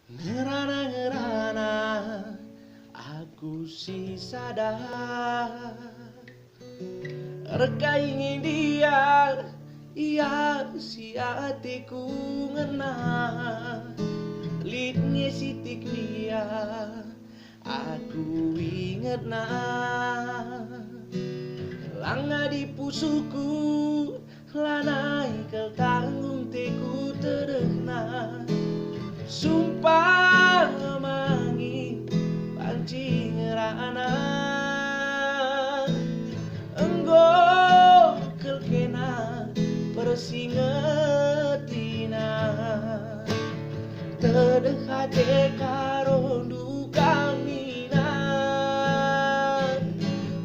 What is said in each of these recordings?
Ngerana-ngerana aku si sadar reka ingin dia iya si hatiku ngena litnya sitik dia aku inget na langa di pusuku lanai kel tanggung teku terdehna sumpah mangi panci ngerana enggo kelkena persingetina terdekade karo duka mina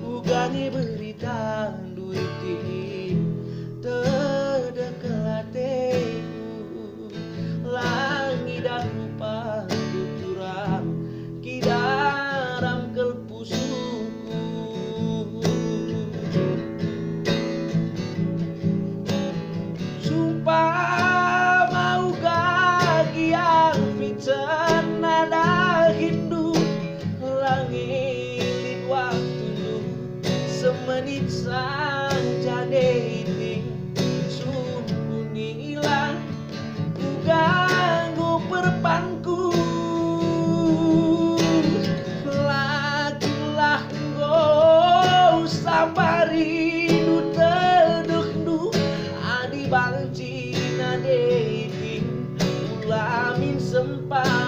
ugani berita duiti terdekelate langi dan lupa tuturam kidaram kelpusuku sumpah mau gagiang pican nada hindu langit waktu semenit saja dating sumpunilah ganggu perpangku lakulah go sabari nu teduh nu adi bangci na dating ulamin sempat